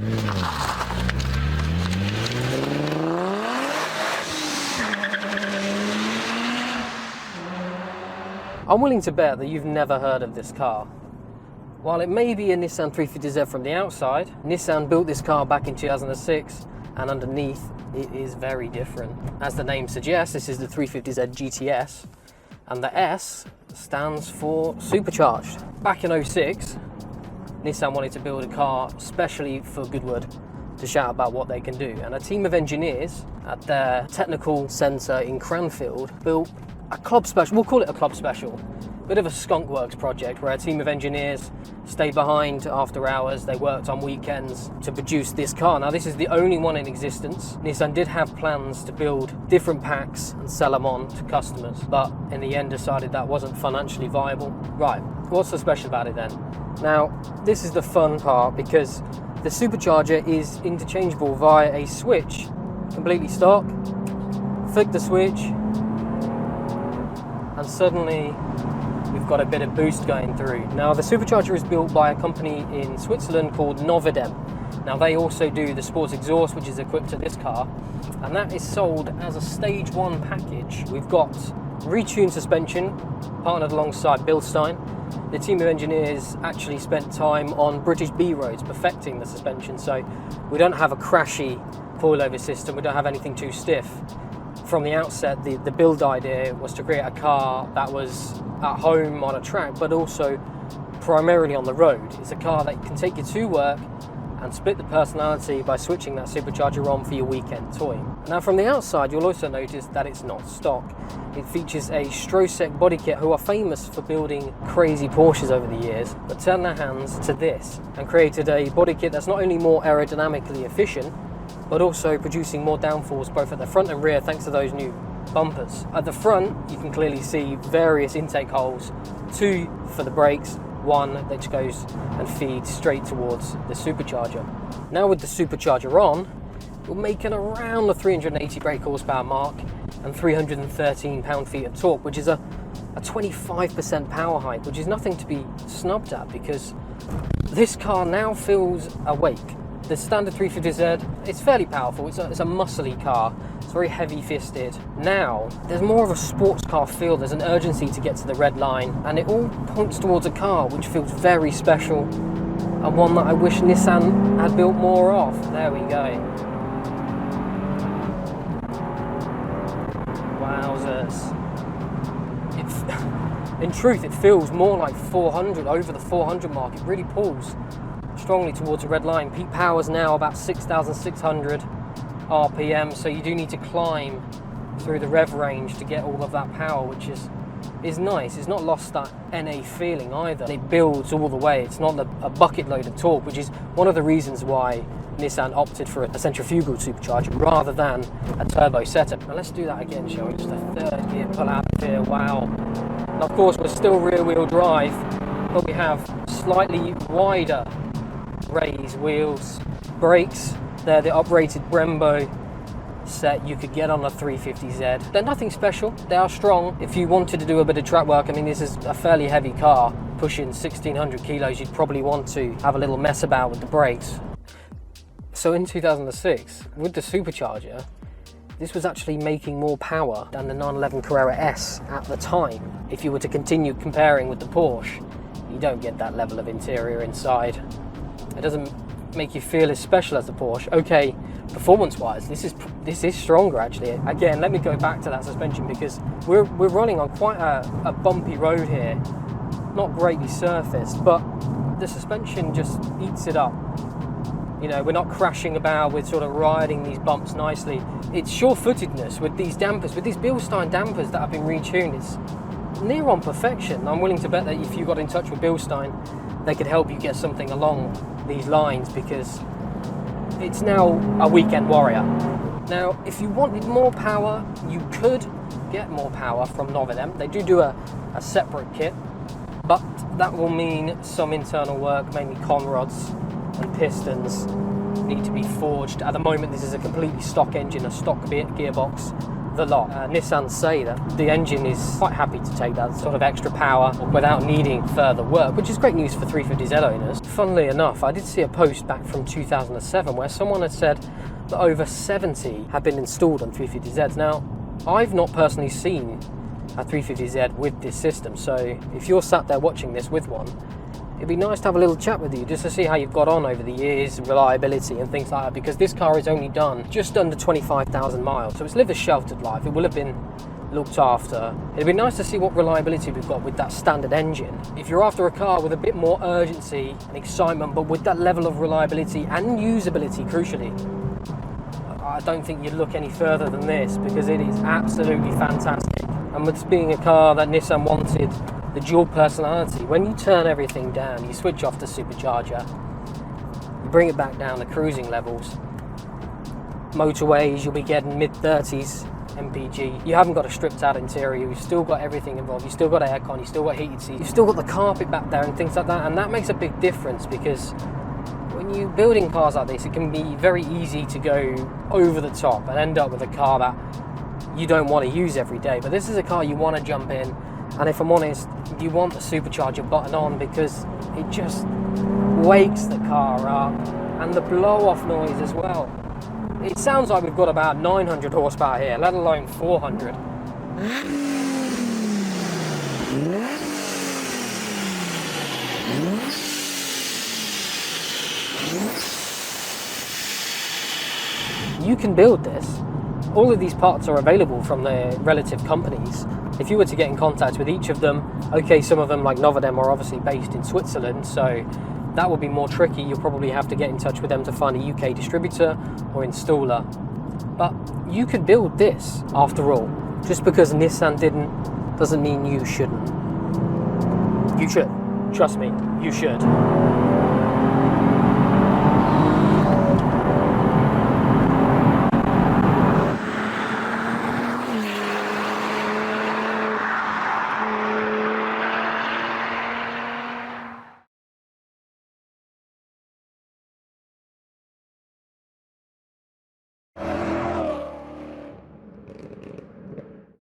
I'm willing to bet that you've never heard of this car. While it may be a Nissan 350Z from the outside, Nissan built this car back in 2006, and underneath it is very different. As the name suggests, this is the 350Z GTS, and the S stands for supercharged. Back in 06, Nissan wanted to build a car specially for Goodwood to shout about what they can do, and a team of engineers at their technical centre in Cranfield built a club special. We'll call it a club special. Bit of a skunk works project where a team of engineers stayed behind after hours. They worked on weekends to produce this car. Now, this is the only one in existence. Nissan did have plans to build different packs and sell them on to customers, but in the end decided that wasn't financially viable. Right, what's so special about it then? Now, this is the fun part, because the supercharger is interchangeable via a switch, completely stock. Flick the switch, and suddenly we've got a bit of boost going through. Now, the supercharger is built by a company in Switzerland called Novidem. Now, they also do the sports exhaust, which is equipped to this car, and that is sold as a stage 1 package. We've got retuned suspension partnered alongside Bilstein. The team of engineers actually spent time on British B roads perfecting the suspension, so we don't have a crashy coilover system, we don't have anything too stiff. From the outset, the build idea was to create a car that was at home on a track, but also primarily on the road. It's a car that can take you to work and split the personality by switching that supercharger on for your weekend toy. Now, from the outside, you'll also notice that it's not stock. It features a Strosek body kit, who are famous for building crazy Porsches over the years, but turned their hands to this and created a body kit that's not only more aerodynamically efficient, but also producing more downforce both at the front and rear thanks to those new bumpers. At the front, you can clearly see various intake holes, 2 for the brakes, 1 that goes and feeds straight towards the supercharger. Now, with the supercharger on, we're making around the 380 brake horsepower mark and 313 pound-feet of torque, which is a 25% power hike, which is nothing to be snubbed at, because this car now feels awake. The standard 350Z, it's fairly powerful, it's a muscly car, it's very heavy-fisted. Now, there's more of a sports car feel, there's an urgency to get to the red line, and it all points towards a car which feels very special, and one that I wish Nissan had built more of. There we go. Wowzers. In truth, it feels more like 400, over the 400 mark. It really pulls strongly towards a red line. Peak power's now about 6,600 RPM, so you do need to climb through the rev range to get all of that power, which is nice. It's not lost that NA feeling either. It builds all the way. It's not a bucket load of torque, which is one of the reasons why Nissan opted for a centrifugal supercharger rather than a turbo setup. Now let's do that again, shall we? Just a 3rd gear pull out of here. Wow. And of course, we're still rear wheel drive, but we have slightly wider raised wheels. Brakes, they're the uprated Brembo set you could get on a 350Z. They're nothing special, they are strong. If you wanted to do a bit of track work, I mean, this is a fairly heavy car, pushing 1,600 kilos, you'd probably want to have a little mess about with the brakes. So in 2006, with the supercharger, this was actually making more power than the 911 Carrera S at the time. If you were to continue comparing with the Porsche, you don't get that level of interior inside. It doesn't make you feel as special as the Porsche. Okay, performance-wise, this is stronger actually. Again, let me go back to that suspension, because we're running on quite a bumpy road here, not greatly surfaced, but the suspension just eats it up. You know, we're not crashing about, we're sort of riding these bumps nicely. It's sure-footedness with these dampers, with these Bilstein dampers that have been retuned. It's near on perfection. I'm willing to bet that if you got in touch with Bilstein, they could help you get something along these lines, because it's now a weekend warrior. Now, if you wanted more power, you could get more power from Novidem. They do a separate kit, but that will mean some internal work, mainly conrods and pistons need to be forged. At the moment, this is a completely stock engine, a stock gearbox, the lot. Nissan say that the engine is quite happy to take that sort of extra power without needing further work, which is great news for 350Z owners. Funnily enough, I did see a post back from 2007 where someone had said that over 70 had been installed on 350Zs. Now, I've not personally seen a 350Z with this system, so if you're sat there watching this with one, it'd be nice to have a little chat with you just to see how you've got on over the years, reliability and things like that, because this car is only done just under 25,000 miles, so it's lived a sheltered life. It will have been looked after. It'd be nice to see what reliability we've got with that standard engine. If you're after a car with a bit more urgency and excitement, but with that level of reliability and usability, crucially, I don't think you'd look any further than this, because it is absolutely fantastic. And with being a car that Nissan wanted the dual personality, when you turn everything down, you switch off the supercharger, you bring it back down to cruising levels, motorways, you'll be getting mid-30s MPG. You haven't got a stripped out interior, you've still got everything involved, you've still got aircon, you've still got heated seats, you've still got the carpet back there and things like that, and that makes a big difference, because when you're building cars like this, it can be very easy to go over the top and end up with a car that you don't want to use every day. But this is a car you want to jump in, and if I'm honest, you want the supercharger button on, because it just wakes the car up, and the blow-off noise as well. It sounds like we've got about 900 horsepower here, let alone 400. You can build this. All of these parts are available from their relative companies. If you were to get in contact with each of them, okay, some of them like Novidem are obviously based in Switzerland, so that would be more tricky. You'll probably have to get in touch with them to find a UK distributor or installer. But you could build this, after all. Just because Nissan didn't, doesn't mean you shouldn't. You should. Trust me, you should.